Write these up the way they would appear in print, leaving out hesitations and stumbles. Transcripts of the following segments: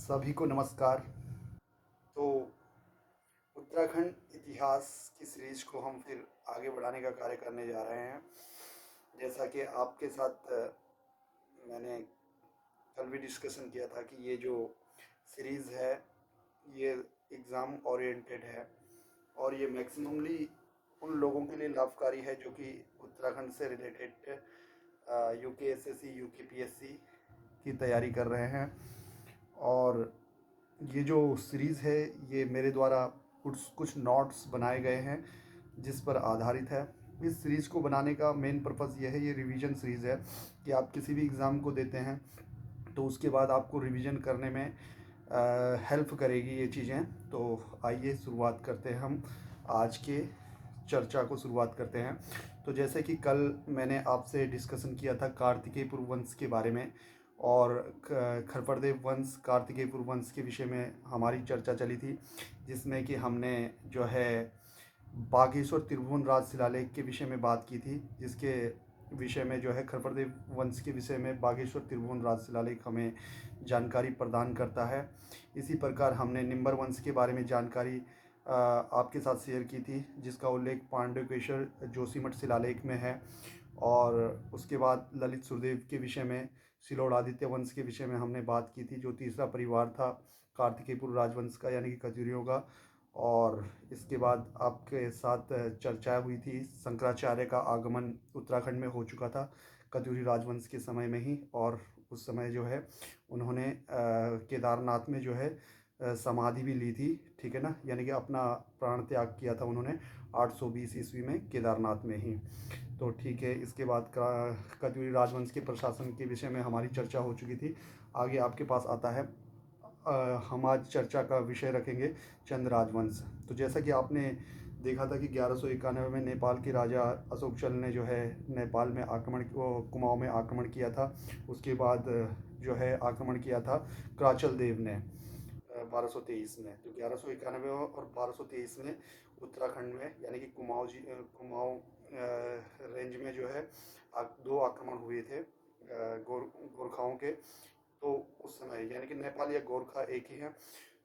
सभी को नमस्कार। तो उत्तराखंड इतिहास की सीरीज को हम फिर आगे बढ़ाने का कार्य करने जा रहे हैं। जैसा कि आपके साथ मैंने कल भी डिस्कशन किया था कि ये जो सीरीज़ है ये एग्ज़ाम ओरिएंटेड है और ये मैक्सिममली उन लोगों के लिए लाभकारी है जो कि उत्तराखंड से रिलेटेड यूकेएसएससी यूकेपीएससी की तैयारी कर रहे हैं। और ये जो सीरीज़ है ये मेरे द्वारा कुछ कुछ नोट्स बनाए गए हैं जिस पर आधारित है। इस सीरीज़ को बनाने का मेन पर्पज़ ये है, ये रिवीजन सीरीज़ है कि आप किसी भी एग्ज़ाम को देते हैं तो उसके बाद आपको रिवीजन करने में हेल्प करेगी ये चीज़ें। तो आइए शुरुआत करते हैं, हम आज के चर्चा को शुरुआत करते हैं। तो जैसे कि कल मैंने आपसे डिस्कशन किया था कार्तिकेयपुर वंश के बारे में और खरपड़देव वंश कार्तिकेयपुर वंश के विषय में हमारी चर्चा चली थी, जिसमें कि हमने जो है बागेश्वर त्रिभुवन राज शिलालेख के विषय में बात की थी, जिसके विषय में जो है खरपड़देव वंश के विषय में बागेश्वर त्रिभुवन राज शिलालेख हमें जानकारी प्रदान करता है। इसी प्रकार हमने निम्बर वंश के बारे में जानकारी आपके साथ शेयर की थी, जिसका उल्लेख पांडुकेश्वर जोशीमठ शिलालेख में है। और उसके बाद ललित सुरदेव के विषय में शिलोड़ादित्य वंश के विषय में हमने बात की थी, जो तीसरा परिवार था कार्तिकेयपुर राजवंश का, यानी कि खजूरियों का। और इसके बाद आपके साथ चर्चा हुई थी शंकराचार्य का आगमन उत्तराखंड में हो चुका था कजूरी राजवंश के समय में ही, और उस समय जो है उन्होंने केदारनाथ में जो है समाधि भी ली थी, ठीक है ना, यानी कि अपना प्राण त्याग किया था उन्होंने 820 ईस्वी में केदारनाथ में ही। तो ठीक है, इसके बाद कजूरी राजवंश के प्रशासन के विषय में हमारी चर्चा हो चुकी थी। आगे आपके पास आता है हम आज चर्चा का विषय रखेंगे चंद राजवंश। तो जैसा कि आपने देखा था कि 1191 में नेपाल के राजा अशोक चल ने जो है नेपाल में आक्रमण कुमाऊं में आक्रमण किया था। उसके बाद जो है आक्रमण किया था कराचल देव ने 1223 में। तो 1191 और 1223 में उत्तराखंड में यानी कि कुमाऊं रेंज में जो है दो आक्रमण हुए थे गोरखाओं के। तो उस समय यानी कि नेपाल या गोरखा एक ही है।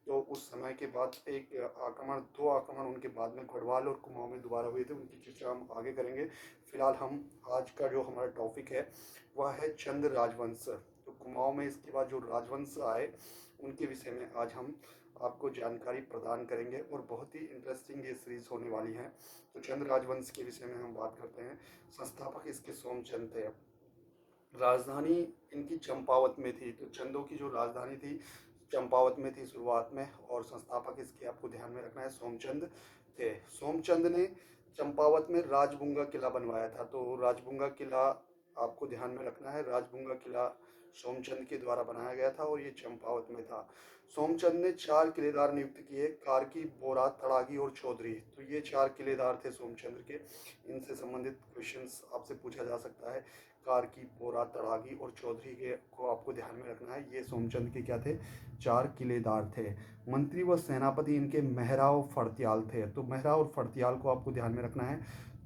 तो उस समय के बाद एक आक्रमण दो आक्रमण उनके बाद में गढ़वाल और कुमाऊं में दोबारा हुए थे, उनकी चर्चा हम आगे करेंगे। फिलहाल हम आज का जो हमारा टॉपिक है वह है चंद राजवंश। तो कुमाऊं में इसके बाद जो राजवंश आए उनके विषय में आज हम आपको जानकारी प्रदान करेंगे और बहुत ही इंटरेस्टिंग ये सीरीज होने वाली है। तो चंद राजवंश के विषय में हम बात करते हैं। संस्थापक इसके सोमचंद थे। राजधानी इनकी चंपावत में थी। तो चंदों की जो राजधानी थी चंपावत में थी शुरुआत में, और संस्थापक इसके आपको ध्यान में रखना है सोमचंद थे। सोमचंद ने चंपावत में राजबुंगा किला बनवाया था। तो राजबुंगा किला आपको ध्यान में रखना है, राजबुंगा किला सोमचंद के द्वारा बनाया गया था और ये चंपावत में था। सोमचंद ने 4 किलेदार नियुक्त किए, कार्की, बोरा, तड़ागी और चौधरी। तो ये 4 किलेदार थे सोमचंद्र के। इनसे संबंधित क्वेश्चंस आपसे पूछा जा सकता है। कार्की, बोरा, तड़ागी और चौधरी के को आपको ध्यान में रखना है। ये सोमचंद के क्या थे? 4 किलेदार थे। मंत्री व सेनापति इनके मेहरा और फड़त्याल थे। तो मेहरा और फड़त्याल को आपको ध्यान में रखना है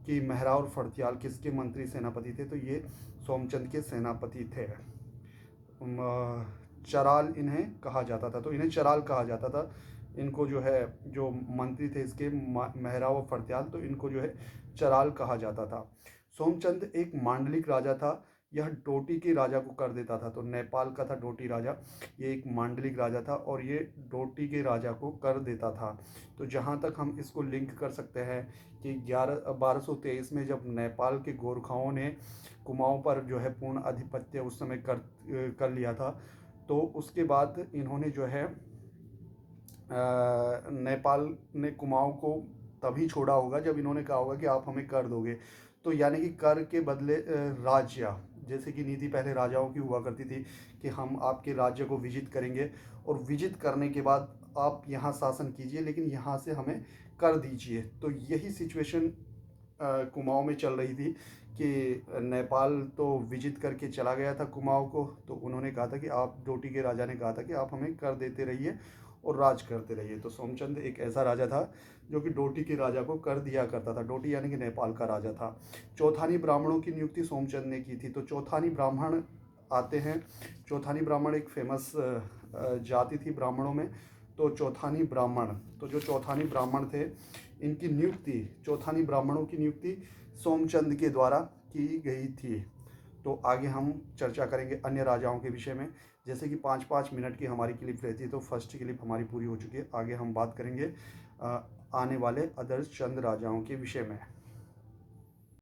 कि मेहरा और फड़त्याल किसके मंत्री सेनापति थे? तो ये सोमचंद के सेनापति थे। चराल इन्हें कहा जाता था। तो इन्हें चराल कहा जाता था। इनको जो है जो मंत्री थे इसके मेहरा व फड़त्याल, तो इनको जो है चराल कहा जाता था। सोमचंद एक मांडलिक राजा था। यह डोटी के राजा को कर देता था। तो नेपाल का था डोटी राजा, ये एक मांडलिक राजा था और ये डोटी के राजा को कर देता था। तो जहाँ तक हम इसको लिंक कर सकते हैं कि 1223 में जब नेपाल के गोरखाओं ने कुमाऊं पर जो है पूर्ण आधिपत्य उस समय कर लिया था, तो उसके बाद इन्होंने जो है नेपाल ने कुमाऊं को तभी छोड़ा होगा जब इन्होंने कहा होगा कि आप हमें कर दोगे। तो यानी कि कर के बदले राज्य, जैसे कि नीति पहले राजाओं की हुआ करती थी कि हम आपके राज्य को विजित करेंगे और विजित करने के बाद आप यहाँ शासन कीजिए, लेकिन यहाँ से हमें कर दीजिए। तो यही सिचुएशन कुमाऊं में चल रही थी कि नेपाल तो विजित करके चला गया था कुमाऊं को। तो उन्होंने कहा था कि आप, डोटी के राजा ने कहा था कि आप हमें कर देते रहिए और राज करते रहिए। तो सोमचंद एक ऐसा राजा था जो कि डोटी के राजा को कर दिया करता था। डोटी यानी कि नेपाल का राजा था। चौथानी ब्राह्मणों की नियुक्ति सोमचंद ने की थी। तो चौथानी ब्राह्मण आते हैं। चौथानी ब्राह्मण एक फेमस जाति थी ब्राह्मणों में। तो चौथानी ब्राह्मण, तो जो चौथानी ब्राह्मण थे, इनकी नियुक्ति, चौथानी ब्राह्मणों की नियुक्ति सोमचंद के द्वारा की गई थी। तो आगे हम चर्चा करेंगे अन्य राजाओं के विषय में। जैसे कि 5-5 मिनट की हमारी क्लिप रहती है, तो फर्स्ट क्लिप हमारी पूरी हो चुकी है। आगे हम बात करेंगे आने वाले अदर्स चंद राजाओं के विषय में।